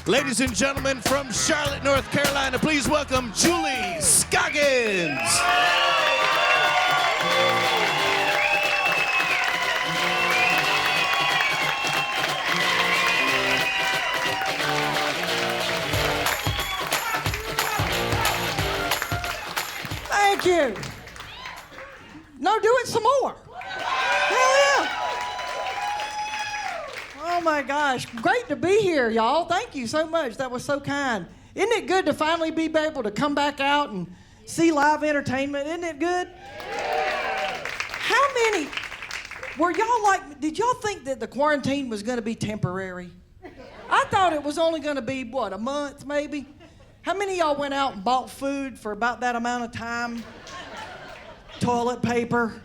Ladies and gentlemen, from Charlotte, North Carolina, please welcome Julie Scoggins. Thank you. No, do it some more. Hell yeah. Oh my gosh, great to be here, y'all. Thank you so much. That was so kind. Isn't it good to finally be able to come back out and see live entertainment? Isn't it good? How many were y'all like, did y'all think that the quarantine was going to be temporary? I thought it was only going to be, what, a month maybe? How many of y'all went out and bought food for about that amount of time? Toilet paper.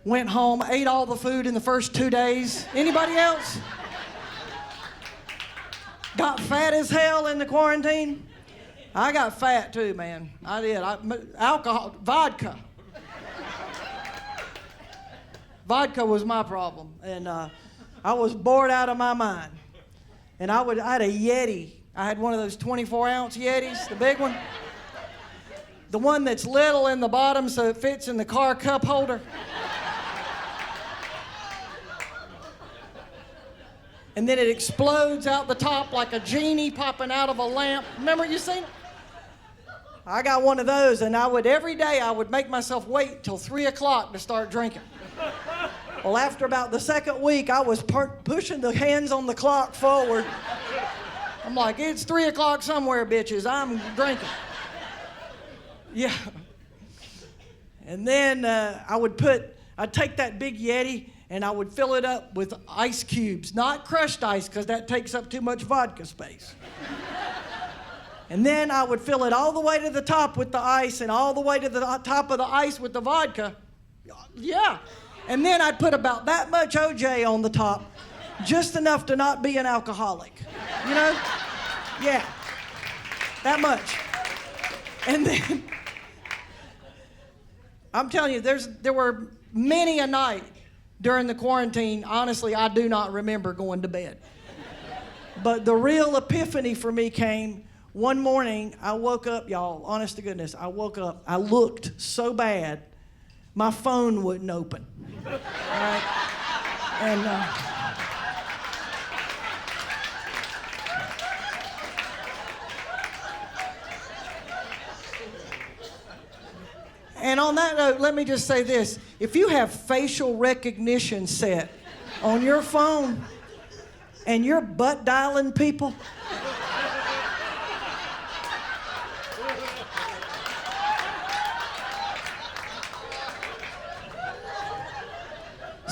Went home, ate all the food in the first 2 days. Anybody else? Got fat as hell in the quarantine? I got fat too, man. I did. Alcohol, vodka. Vodka was my problem, and I was bored out of my mind. And I had a Yeti. I had one of those 24-ounce Yetis, the big one. The one that's little in the bottom so it fits in the car cup holder. And then it explodes out the top like a genie popping out of a lamp. Remember you seen it? I got one of those, and every day I would make myself wait till 3 o'clock to start drinking. Well, after about the second week, I was pushing the hands on the clock forward. I'm like, it's 3 o'clock somewhere, bitches. I'm drinking. Yeah. And then I'd take that big Yeti and I would fill it up with ice cubes, not crushed ice, because that takes up too much vodka space. And then I would fill it all the way to the top with the ice and all the way to the top of the ice with the vodka. Yeah. And then I'd put about that much OJ on the top, just enough to not be an alcoholic. You know? Yeah. That much. And then, I'm telling you, there were many a night during the quarantine, honestly, I do not remember going to bed. But the real epiphany for me came one morning. I woke up, y'all, honest to goodness, I woke up, I looked so bad, my phone wouldn't open. Right? And on that note, let me just say this. If you have facial recognition set on your phone and you're butt dialing people,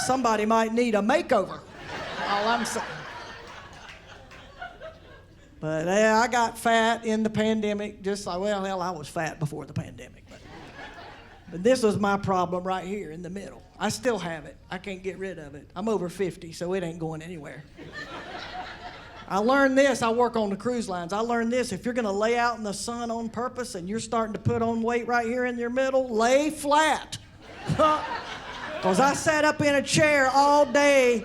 somebody might need a makeover. All I'm saying. But I got fat in the pandemic, just like, well, hell, I was fat before the pandemic. But this was my problem right here in the middle. I still have it. I can't get rid of it. I'm over 50, so it ain't going anywhere. I learned this. I work on the cruise lines. I learned this. If you're going to lay out in the sun on purpose and you're starting to put on weight right here in your middle, lay flat. Because I sat up in a chair all day,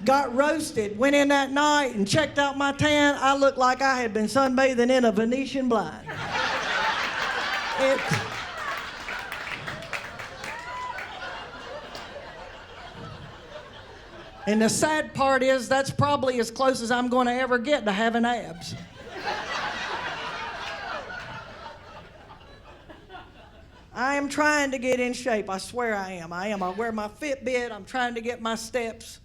got roasted, went in that night and checked out my tan. I looked like I had been sunbathing in a Venetian blind. And the sad part is that's probably as close as I'm going to ever get to having abs. I am trying to get in shape. I swear I am. I wear my Fitbit. I'm trying to get my steps.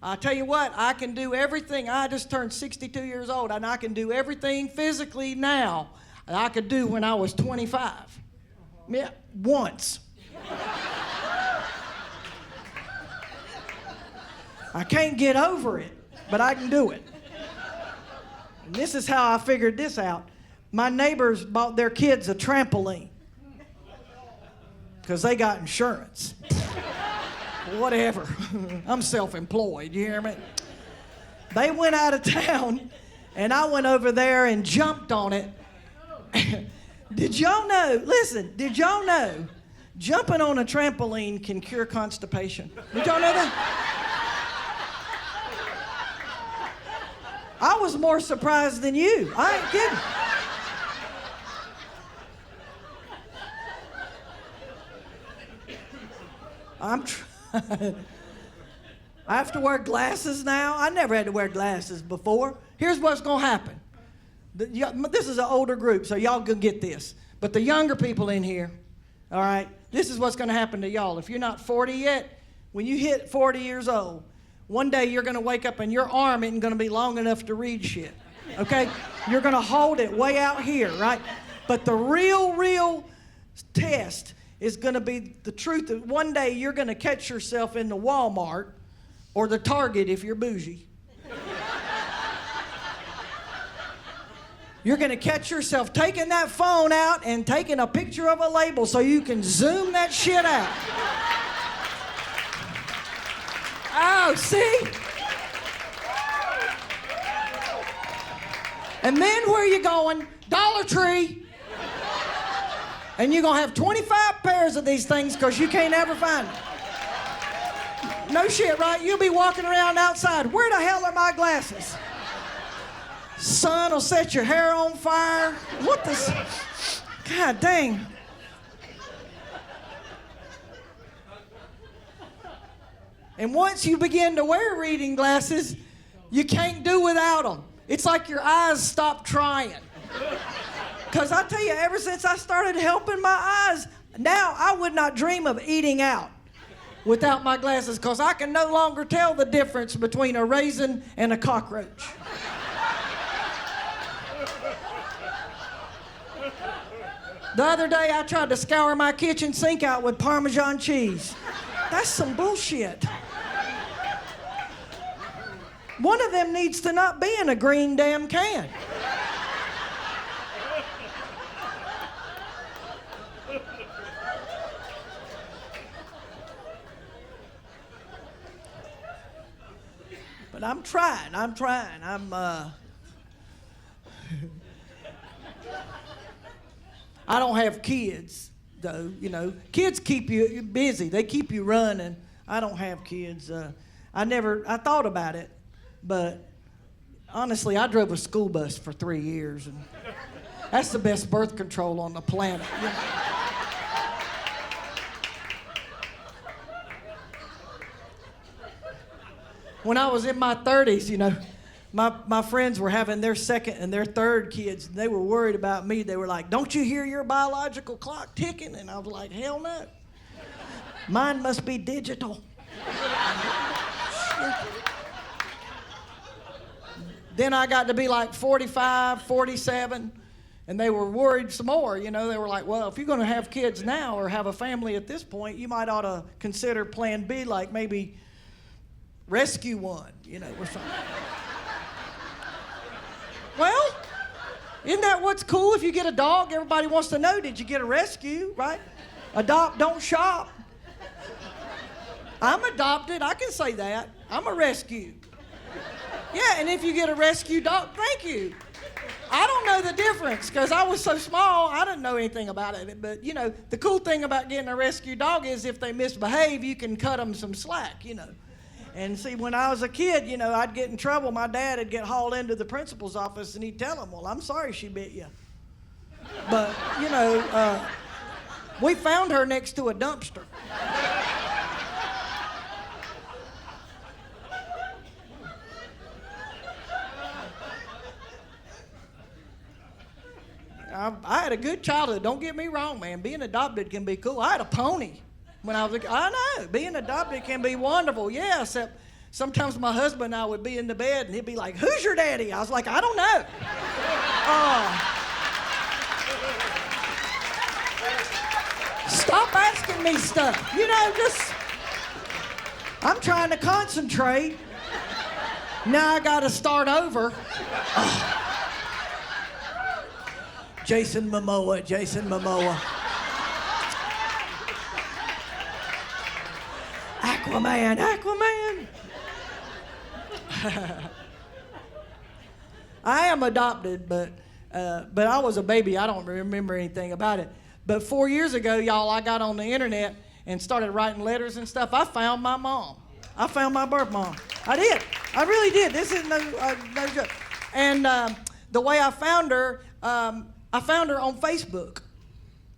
I tell you what, I can do everything. I just turned 62 years old, and I can do everything physically now that I could do when I was 25. Yeah, once. I can't get over it, but I can do it. And this is how I figured this out. My neighbors bought their kids a trampoline because they got insurance. Whatever. I'm self-employed, you hear me? They went out of town, and I went over there and jumped on it. Did y'all know, listen, did y'all know jumping on a trampoline can cure constipation? Did y'all know that? I was more surprised than you. I ain't kidding. I'm trying. I have to wear glasses now. I never had to wear glasses before. Here's what's going to happen. This is an older group, so y'all can get this. But the younger people in here, all right, this is what's going to happen to y'all. If you're not 40 yet, when you hit 40 years old, one day you're going to wake up and your arm isn't going to be long enough to read shit, okay? You're going to hold it way out here, right? But the real test is going to be the truth that one day you're going to catch yourself in the Walmart or the Target if you're bougie. You're going to catch yourself taking that phone out and taking a picture of a label so you can zoom that shit out. Oh, see? And then where you going? Dollar Tree. And you're going to have 25 pairs of these things because you can't ever find them. No shit, right? You'll be walking around outside. Where the hell are my glasses? Sun will set your hair on fire. What the... God dang. And once you begin to wear reading glasses, you can't do without them. It's like your eyes stop trying. Because I tell you, ever since I started helping my eyes, now I would not dream of eating out without my glasses because I can no longer tell the difference between a raisin and a cockroach. The other day, I tried to scour my kitchen sink out with Parmesan cheese. That's some bullshit. One of them needs to not be in a green damn can. But I'm trying. I don't have kids, though, you know. Kids keep you busy. They keep you running. I don't have kids. I thought about it, but honestly, I drove a school bus for 3 years, and that's the best birth control on the planet. You know? When I was in my 30s, you know, my friends were having their second and their third kids, and they were worried about me. They were like, "Don't you hear your biological clock ticking?" And I was like, "Hell no. Mine must be digital." Then I got to be like 45, 47, and they were worried some more. You know, they were like, "Well, if you're going to have kids now or have a family at this point, you might ought to consider plan B, like maybe rescue one, you know, or something." Well, isn't that what's cool? If you get a dog, everybody wants to know, did you get a rescue, right? Adopt, don't shop. I'm adopted, I can say that. I'm a rescue. Yeah, and if you get a rescue dog, thank you. I don't know the difference, because I was so small, I didn't know anything about it. But, you know, the cool thing about getting a rescue dog is if they misbehave, you can cut them some slack, you know. And see, when I was a kid, you know, I'd get in trouble. My dad would get hauled into the principal's office, and he'd tell him, "Well, I'm sorry she bit you." But, you know, we found her next to a dumpster. I had a good childhood. Don't get me wrong, man. Being adopted can be cool. I had a pony. When I was a kid, I know, being adopted can be wonderful, yeah, except sometimes my husband and I would be in the bed and he'd be like, "Who's your daddy?" I was like, "I don't know." Stop asking me stuff. You know, just, I'm trying to concentrate. Now I got to start over. Jason Momoa. Aquaman. I am adopted, but I was a baby. I don't remember anything about it. But 4 years ago, y'all, I got on the internet and started writing letters and stuff. I found my mom. I found my birth mom. I did. I really did. This is no joke. And the way I found her on Facebook,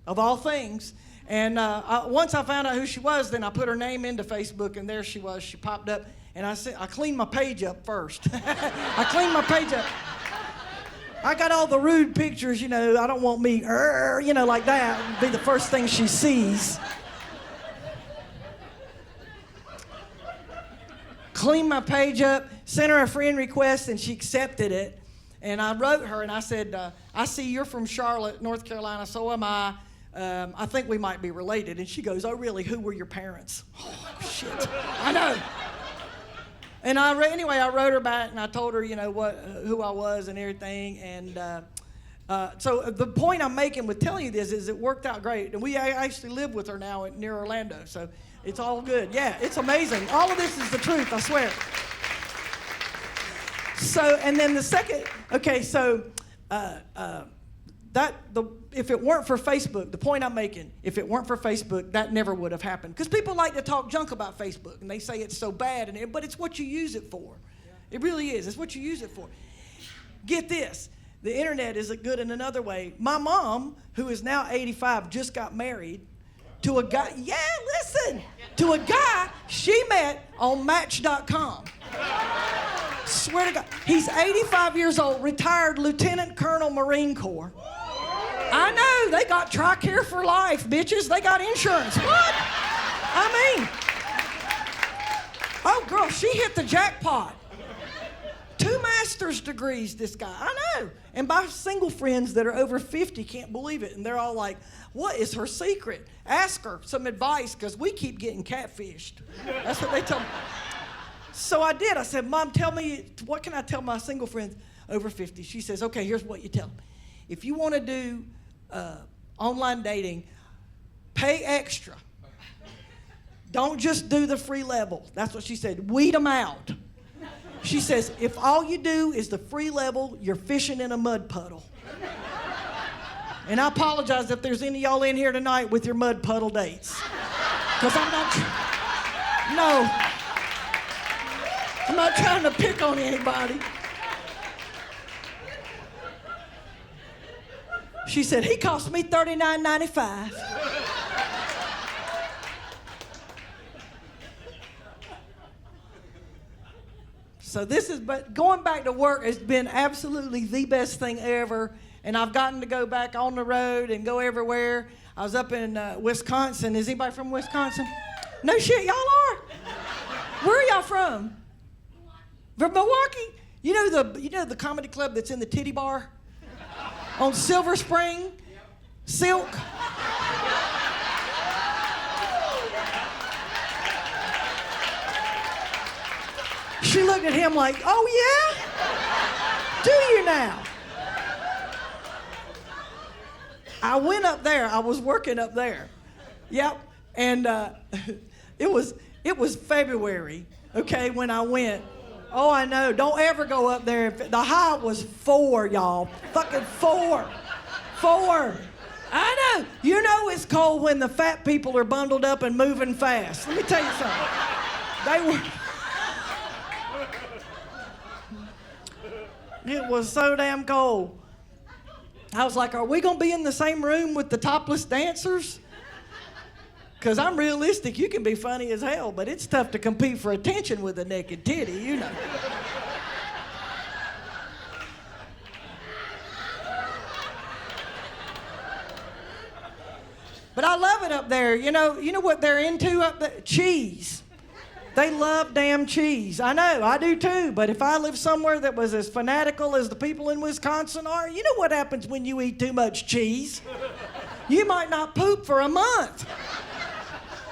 of all things. And once I found out who she was, then I put her name into Facebook, and there she was. She popped up, and I cleaned my page up first. I cleaned my page up. I got all the rude pictures, I don't want me, like that. It'd be the first thing she sees. Cleaned my page up, sent her a friend request, and she accepted it. And I wrote her, and I said, I see you're from Charlotte, North Carolina, so am I. I think we might be related. And she goes, oh, really? Who were your parents? Oh, shit. I know. And anyway, I wrote her back, and I told her, who I was and everything. And so the point I'm making with telling you this is it worked out great. And I actually live with her now near Orlando, so it's all good. Yeah, it's amazing. All of this is the truth, I swear. So, and then the second, okay, so if it weren't for Facebook, the point I'm making, if it weren't for Facebook, that never would have happened. Because people like to talk junk about Facebook, and they say it's so bad, but it's what you use it for. Yeah. It really is. It's what you use it for. Get this. The internet isn't good in another way. My mom, who is now 85, just got married to a guy. Yeah, listen. To a guy she met on Match.com. Swear to God. He's 85 years old, retired Lieutenant Colonel Marine Corps. I know, they got TRICARE for life, bitches. They got insurance. What? I mean, oh, girl, she hit the jackpot. 2 master's degrees, this guy. I know. And my single friends that are over 50 can't believe it. And they're all like, what is her secret? Ask her some advice, because we keep getting catfished. That's what they tell me. So I did. I said, Mom, tell me, what can I tell my single friends over 50? She says, okay, here's what you tell them. If you want to do online dating, pay extra. Don't just do the free level. That's what she said. Weed them out. She says, if all you do is the free level, you're fishing in a mud puddle. And I apologize if there's any of y'all in here tonight with your mud puddle dates. Because I'm not trying to pick on anybody. She said, he cost me $39.95. So but going back to work has been absolutely the best thing ever. And I've gotten to go back on the road and go everywhere. I was up in Wisconsin. Is anybody from Wisconsin? No shit, y'all are? Where are y'all from? From Milwaukee? You know the comedy club that's in the Titty Bar? On Silver Spring? Silk? She looked at him like, oh yeah? Do you now? I went up there. I was working up there. Yep. And it was February, okay, when I went. Oh, I know. Don't ever go up there. The high was 4, y'all. Fucking 4. 4. I know. You know it's cold when the fat people are bundled up and moving fast. Let me tell you something. They were... It was so damn cold. I was like, are we going to be in the same room with the topless dancers? Because I'm realistic, you can be funny as hell, but it's tough to compete for attention with a naked titty, you know. But I love it up there. You know what they're into up there? Cheese. They love damn cheese. I know, I do too. But if I lived somewhere that was as fanatical as the people in Wisconsin are, you know what happens when you eat too much cheese? You might not poop for a month.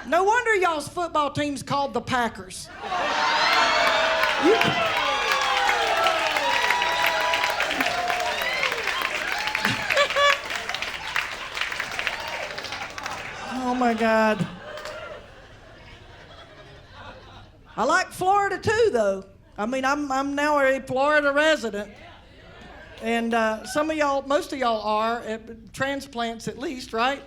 No wonder y'all's football team's called the Packers. Oh my God. I like Florida too, though. I mean, I'm now a Florida resident. And some of y'all, most of y'all are, transplants at least, right?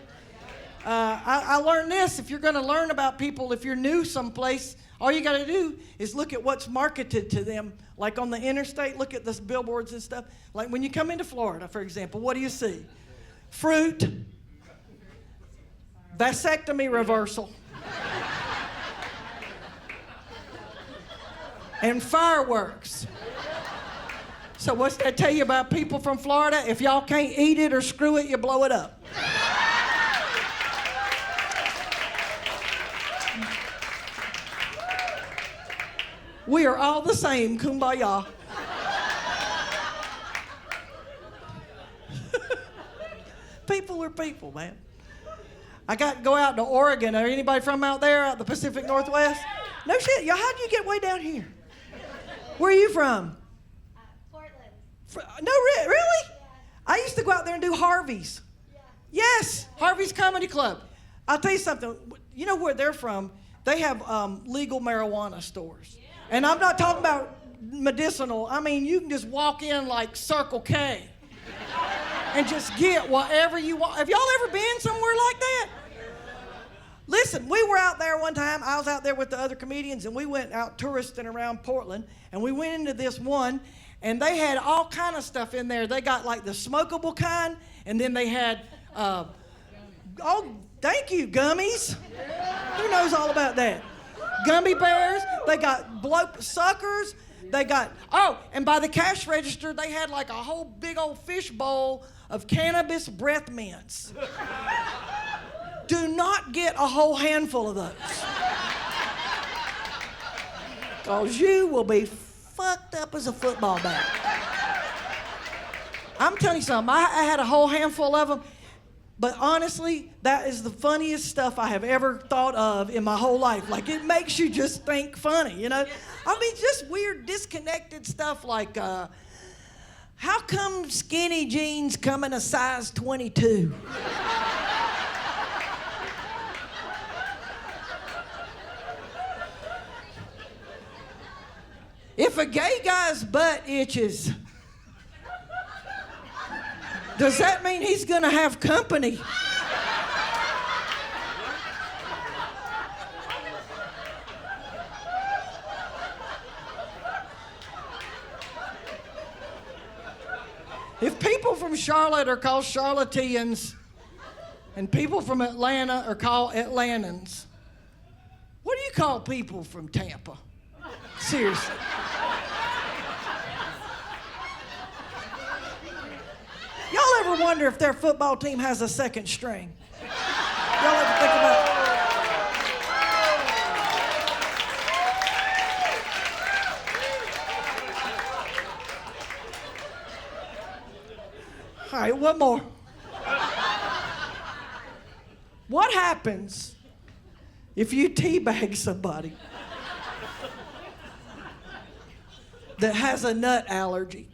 I learned this. If you're going to learn about people, if you're new someplace, all you got to do is look at what's marketed to them. Like on the interstate, look at the billboards and stuff. Like when you come into Florida, for example, what do you see? Fruit, vasectomy reversal, and fireworks. So what's that tell you about people from Florida? If y'all can't eat it or screw it, you blow it up. We are all the same, kumbaya. People are people, man. I got to go out to Oregon. Are anybody from out there, out the Pacific Northwest? No shit, y'all, how'd you get way down here? Where are you from? Portland. No, really? Yeah. I used to go out there and do Harvey's. Yeah. Yes, Harvey's Comedy Club. I'll tell you something. You know where they're from? They have legal marijuana stores. And I'm not talking about medicinal. I mean, you can just walk in like Circle K and just get whatever you want. Have y'all ever been somewhere like that? Listen, we were out there one time. I was out there with the other comedians, and we went out touristing around Portland, and we went into this one, and they had all kind of stuff in there. They got like the smokable kind, and then they had, thank you, gummies. Who knows all about that? Gummy bears, they got blow suckers, they got, and by the cash register, they had like a whole big old fish bowl of cannabis breath mints. Do not get a whole handful of those. Because you will be fucked up as a football bat. I'm telling you something, I had a whole handful of them. But honestly, that is the funniest stuff I have ever thought of in my whole life. Like, it makes you just think funny, you know? I mean, just weird, disconnected stuff like, how come skinny jeans come in a size 22? If a gay guy's butt itches, does that mean he's gonna have company? If people from Charlotte are called Charlotteans and people from Atlanta are called Atlantans, what do you call people from Tampa? Seriously. Y'all ever wonder if their football team has a second string? Y'all ever think about it? All right, one more. What happens if you teabag somebody that has a nut allergy?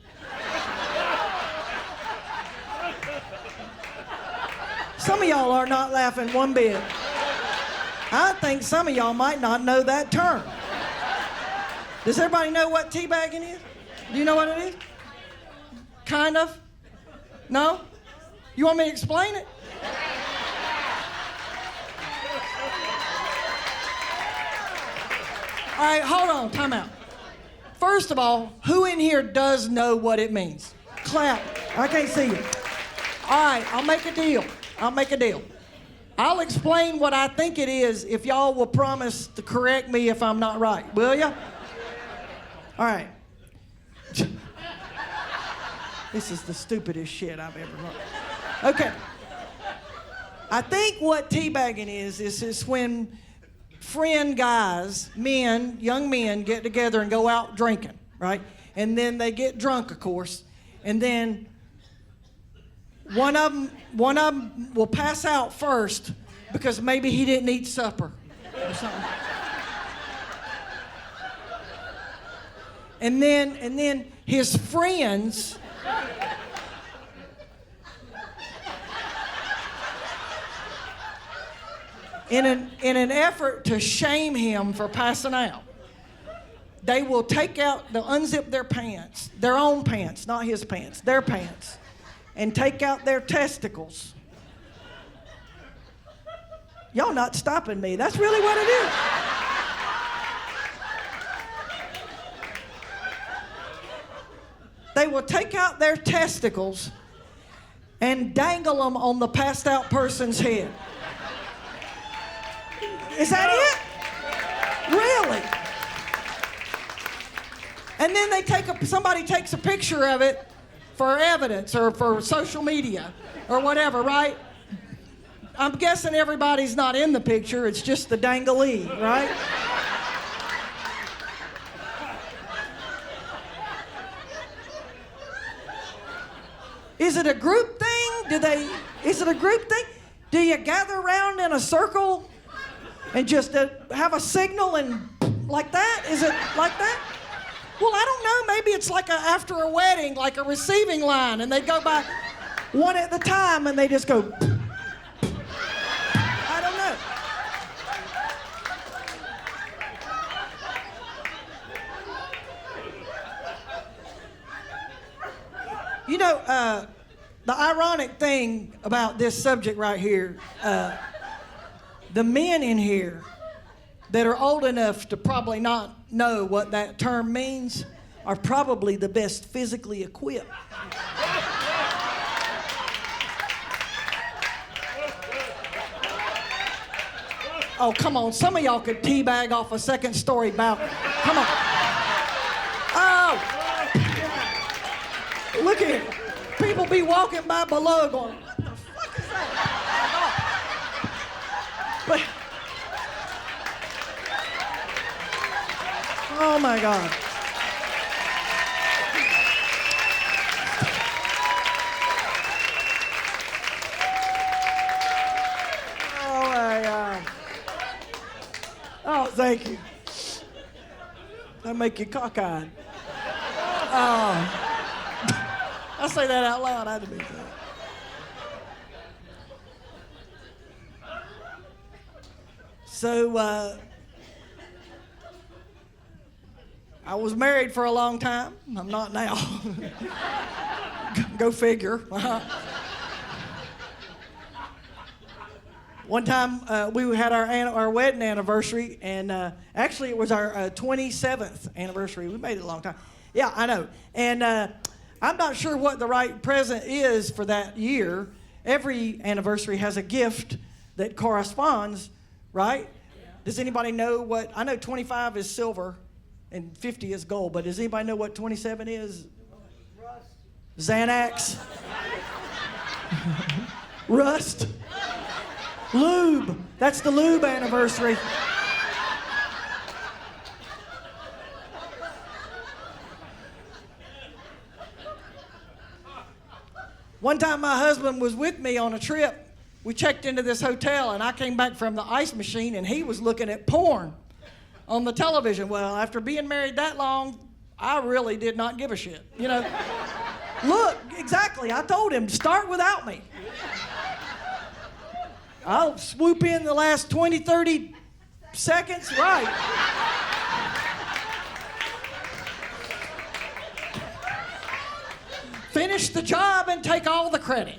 Some of y'all are not laughing one bit. I think some of y'all might not know that term. Does everybody know what teabagging is? Do you know what it is? Kind of? No? You want me to explain it? All right, hold on, time out. First of all, who in here does know what it means? Clap. I can't see you. All right, I'll make a deal. I'll explain what I think it is if y'all will promise to correct me if I'm not right. Will ya? All right. This is the stupidest shit I've ever heard. Okay. I think what teabagging is when friend guys, men, young men, get together and go out drinking, right? And then they get drunk, of course, and then one of them will pass out first because maybe he didn't eat supper or something. And then his friends in an effort to shame him for passing out, they will they'll unzip their pants, their own pants, not his pants, their pants, and take out their testicles Y'all not stopping me. That's really what it is. They will take out their testicles and dangle them on the passed out person's head. Is that it? Really? And then somebody takes a picture of it for evidence or for social media or whatever, right? I'm guessing everybody's not in the picture, it's just the danglee, right? Is it a group thing? Is it a group thing? Do you gather around in a circle and just have a signal and like that? Is it like that? Well, I don't know. Maybe it's like after a wedding, like a receiving line, and they go by one at a time and they just go. I don't know. You know, the ironic thing about this subject right here, the men in here that are old enough to probably not know what that term means are probably the best physically equipped. Oh, come on. Some of y'all could teabag off a second-story balcony. Come on. Oh. Look here. People be walking by below going, what the fuck is that? But, oh my God. Oh my God. Oh, thank you. That make you cockeyed. Oh. I say that out loud, I didn't mean that. So, I was married for a long time. I'm not now. Go figure. One time, we had our wedding anniversary, and actually it was our 27th anniversary. We made it a long time. Yeah, I know. And I'm not sure what the right present is for that year. Every anniversary has a gift that corresponds, right? Yeah. Does anybody know what? I know 25 is silver and 50 is gold, but does anybody know what 27 is? Rust. Xanax. Rust. Lube. That's the lube anniversary. One time my husband was with me on a trip. We checked into this hotel and I came back from the ice machine and he was looking at porn on the television. Well, after being married that long, I really did not give a shit. You know, look, exactly. I told him, start without me. I'll swoop in the last 20, 30 seconds, right. Finish the job and take all the credit.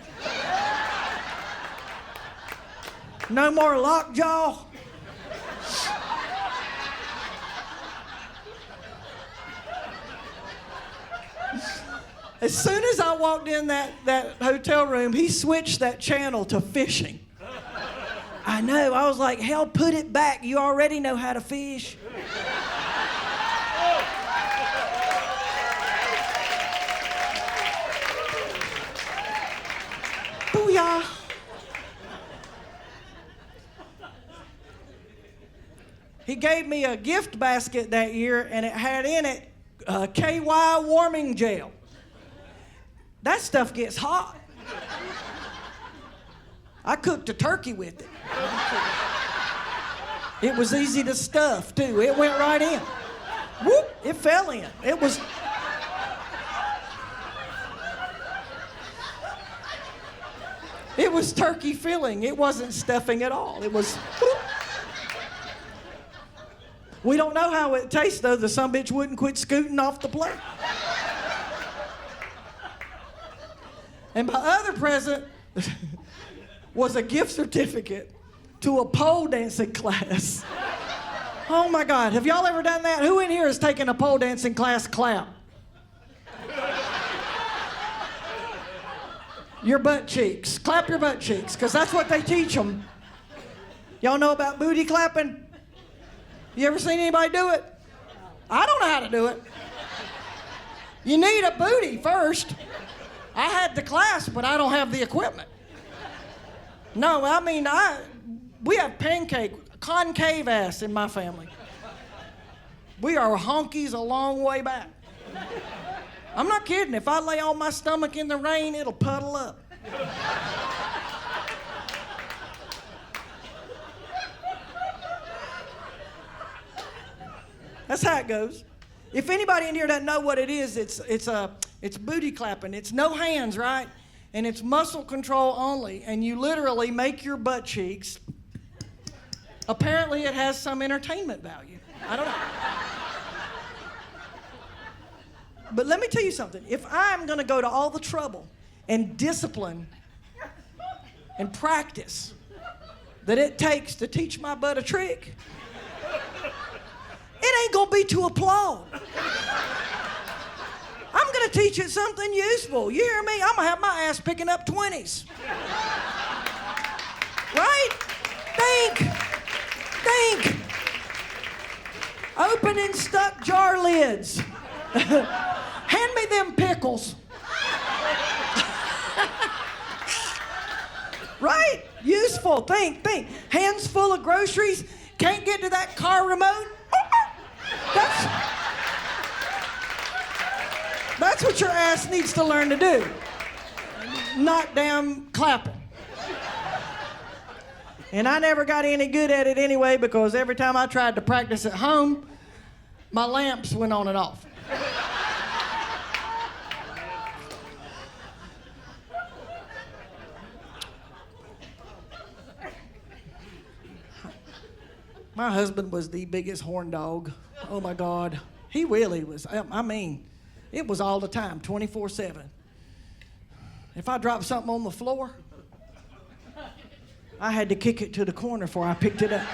No more lockjaw. As soon as I walked in that hotel room, he switched that channel to fishing. I know. I was like, hell, put it back. You already know how to fish. Booyah. He gave me a gift basket that year, and it had in it KY warming gel. That stuff gets hot. I cooked a turkey with it. It was easy to stuff, too. It went right in. Whoop, it fell in. It was... It was turkey filling. It wasn't stuffing at all. It was... Whoop. We don't know how it tastes, though. The sumbitch wouldn't quit scooting off the plate. And my other present was a gift certificate to a pole dancing class. Oh my God, have y'all ever done that? Who in here has taken a pole dancing class? Clap. Your butt cheeks. Clap your butt cheeks, because that's what they teach them. Y'all know about booty clapping? You ever seen anybody do it? I don't know how to do it. You need a booty first. I had the class, but I don't have the equipment. No, I mean, we have concave ass in my family. We are honkies a long way back. I'm not kidding. If I lay on my stomach in the rain, it'll puddle up. That's how it goes. If anybody in here doesn't know what it is, it's booty clapping. It's no hands, right? And it's muscle control only. And you literally make your butt cheeks. Apparently, it has some entertainment value. I don't know. But let me tell you something. If I'm going to go to all the trouble and discipline and practice that it takes to teach my butt a trick, it ain't going to be to applaud. I'm going to teach it something useful. You hear me? I'm going to have my ass picking up 20s. Right? Think. Opening stuck jar lids. Hand me them pickles. Right? Useful. Think. Hands full of groceries. Can't get to that car remote. That's what your ass needs to learn to do. Not damn clapping. And I never got any good at it anyway, because every time I tried to practice at home, my lamps went on and off. My husband was the biggest horn dog. Oh my God. He really was. I mean, it was all the time, 24/7. If I dropped something on the floor, I had to kick it to the corner before I picked it up.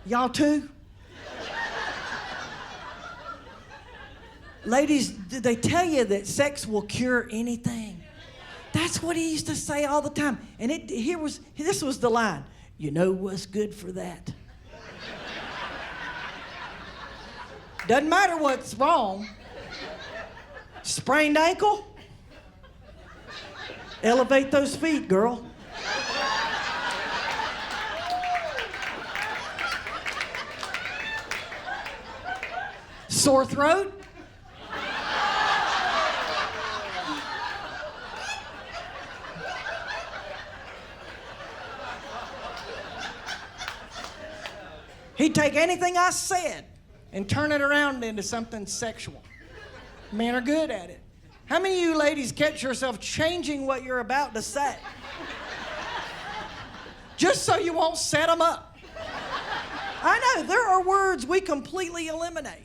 Y'all too? Ladies, did they tell you that sex will cure anything? That's what he used to say all the time. And this was the line. You know what's good for that? Doesn't matter what's wrong. Sprained ankle? Elevate those feet, girl. Sore throat? He'd take anything I said and turn it around into something sexual. Men are good at it. How many of you ladies catch yourself changing what you're about to say? Just so you won't set them up. I know, there are words we completely eliminate.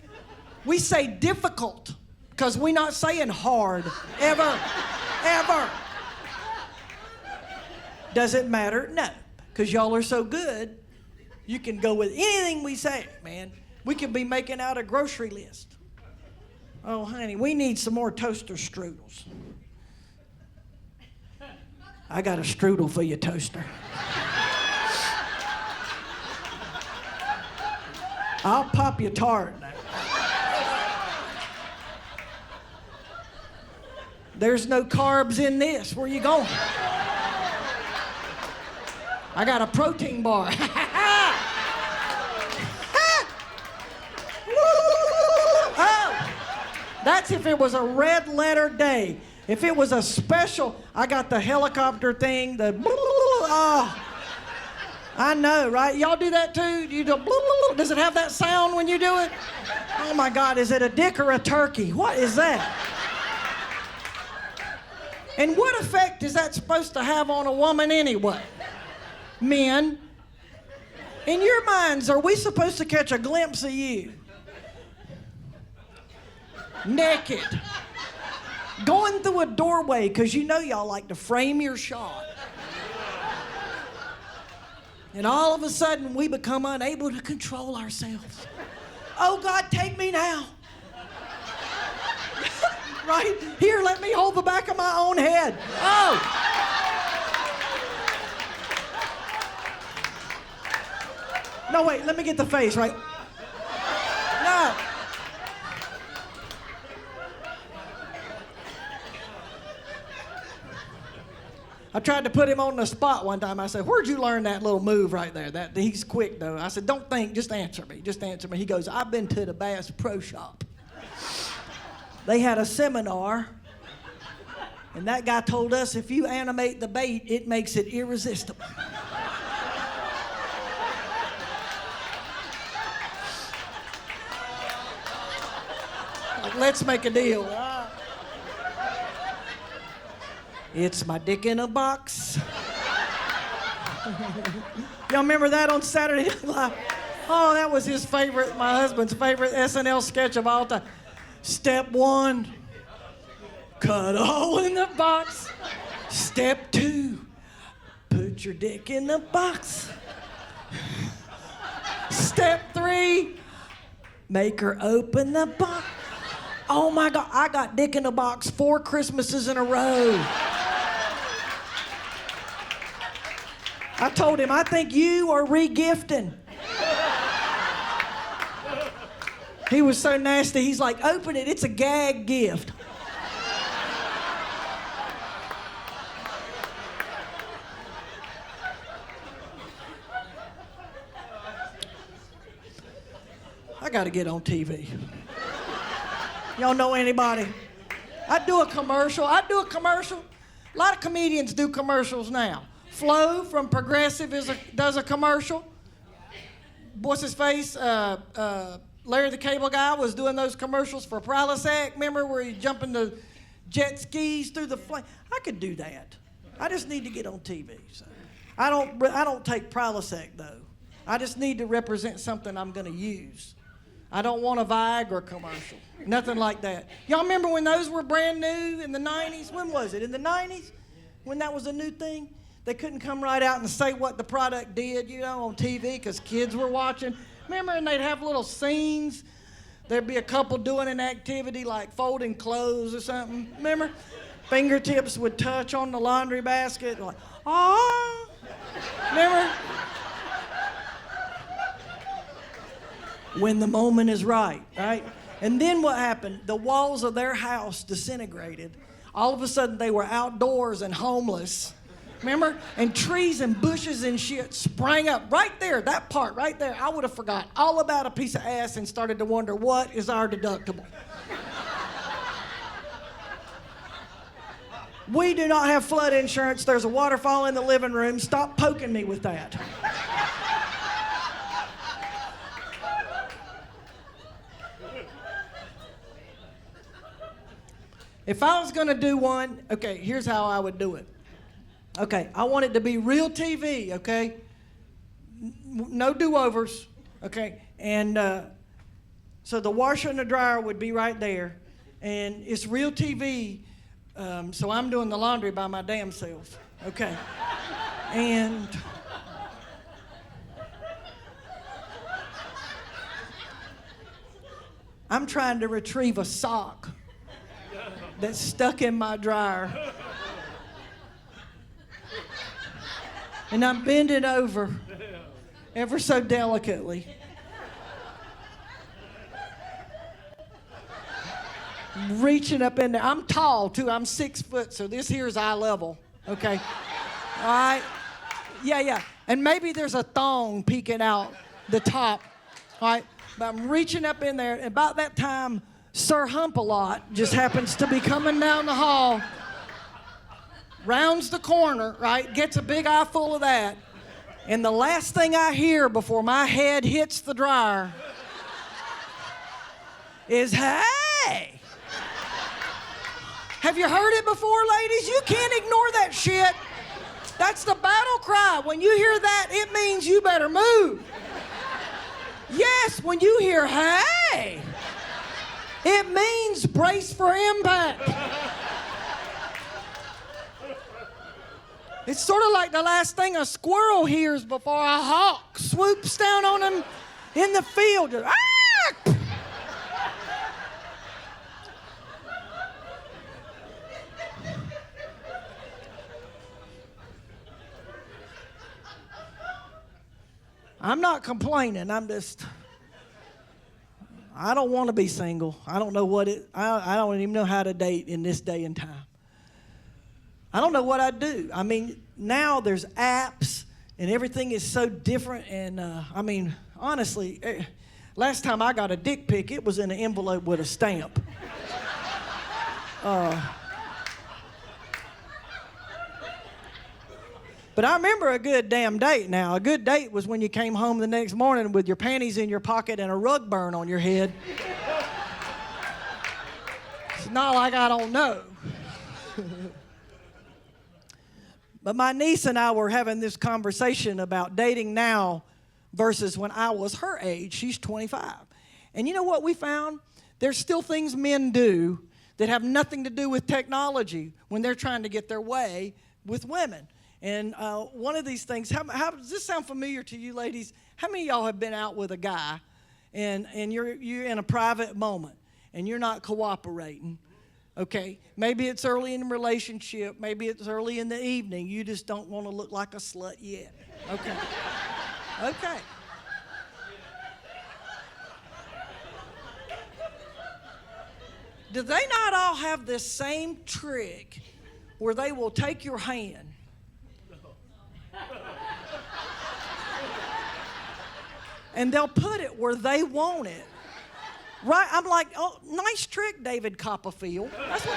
We say difficult because we're not saying hard, ever. Does it matter? No, because y'all are so good. You can go with anything we say, man. We could be making out a grocery list. Oh, honey, we need some more toaster strudels. I got a strudel for you, toaster. I'll pop your tart now. There's no carbs in this. Where you going? I got a protein bar. Oh, that's if it was a red letter day. If it was a special, I got the helicopter thing, oh. I know, right? Y'all do that too? You do, does it have that sound when you do it? Oh my God, is it a dick or a turkey? What is that? And what effect is that supposed to have on a woman anyway? Men, in your minds, are we supposed to catch a glimpse of you? Naked. going through a doorway, because you know y'all like to frame your shot. And all of a sudden, we become unable to control ourselves. Oh, God, take me now. Right? Here, let me hold the back of my own head. Oh. No, wait, let me get the face, right? No. I tried to put him on the spot one time. I said, where'd you learn that little move right there? He's quick, though. I said, don't think, just answer me. Just answer me. He goes, I've been to the Bass Pro Shop. They had a seminar, and that guy told us if you animate the bait, it makes it irresistible. Like, let's make a deal. It's my dick in a box. Y'all remember that on Saturday Night Live? Oh, that was his favorite, my husband's favorite SNL sketch of all time. Step 1, cut a hole in the box. Step 2, put your dick in the box. Step 3, make her open the box. Oh my God, I got dick in a box 4 Christmases in a row. I told him, I think you are re-gifting. He was so nasty, he's like, open it, it's a gag gift. I gotta get on TV. Y'all know anybody? I do a commercial. A lot of comedians do commercials now. Flo from Progressive does a commercial. What's his face? Larry the Cable Guy was doing those commercials for Prilosec. Remember where he's jumping the jet skis through the flame? I could do that. I just need to get on TV. So. I don't take Prilosec though. I just need to represent something I'm going to use. I don't want a Viagra commercial. Nothing like that. Y'all remember when those were brand new in the 90s? When was it? In the 90s? When that was a new thing? They couldn't come right out and say what the product did, on TV because kids were watching. Remember, and they'd have little scenes. There'd be a couple doing an activity like folding clothes or something. Remember? Fingertips would touch on the laundry basket. Like, ah. Remember? When the moment is right? And then what happened? The walls of their house disintegrated. All of a sudden, they were outdoors and homeless. Remember? And trees and bushes and shit sprang up right there, that part right there. I would have forgot all about a piece of ass and started to wonder, what is our deductible? We do not have flood insurance. There's a waterfall in the living room. Stop poking me with that. If I was going to do one, okay, here's how I would do it. Okay, I want it to be real TV, okay? No do-overs, okay? And so the washer and the dryer would be right there. And it's real TV, so I'm doing the laundry by my damn self, okay? And I'm trying to retrieve a sock that's stuck in my dryer. And I'm bending over ever so delicately. Reaching up in there. I'm tall too, I'm 6 foot, so this here is eye level, okay? All right? Yeah. And maybe there's a thong peeking out the top, all right? But I'm reaching up in there, and about that time, Sir Hump-a-Lot just happens to be coming down the hall, rounds the corner, right, gets a big eye full of that, and the last thing I hear before my head hits the dryer is, hey! Have you heard it before, ladies? You can't ignore that shit. That's the battle cry. When you hear that, it means you better move. Yes, when you hear, hey! It means brace for impact. It's sort of like the last thing a squirrel hears before a hawk swoops down on him in the field. Just, ah! I'm not complaining. I don't want to be single. I don't know I don't even know how to date in this day and time. I don't know what I'd do. I mean, now there's apps and everything is so different. And I mean, honestly, last time I got a dick pic, it was in an envelope with a stamp. But I remember a good damn date now. A good date was when you came home the next morning with your panties in your pocket and a rug burn on your head. It's not like I don't know. But my niece and I were having this conversation about dating now versus when I was her age. She's 25. And you know what we found? There's still things men do that have nothing to do with technology when they're trying to get their way with women. And one of these things, how does this sound familiar to you ladies? How many of y'all have been out with a guy and you're in a private moment and you're not cooperating? Okay, maybe it's early in the relationship, maybe it's early in the evening. You just don't want to look like a slut yet. Okay. Okay. Do they not all have this same trick where they will take your hand and they'll put it where they want it? Right? I'm like, oh, nice trick, David Copperfield. That's what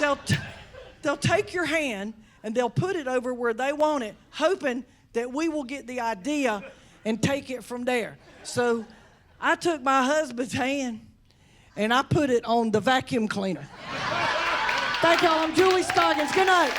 they'll do. They'll take your hand and they'll put it over where they want it, hoping that we will get the idea and take it from there. So I took my husband's hand and I put it on the vacuum cleaner. Thank y'all. I'm Julie Scoggins. Good night.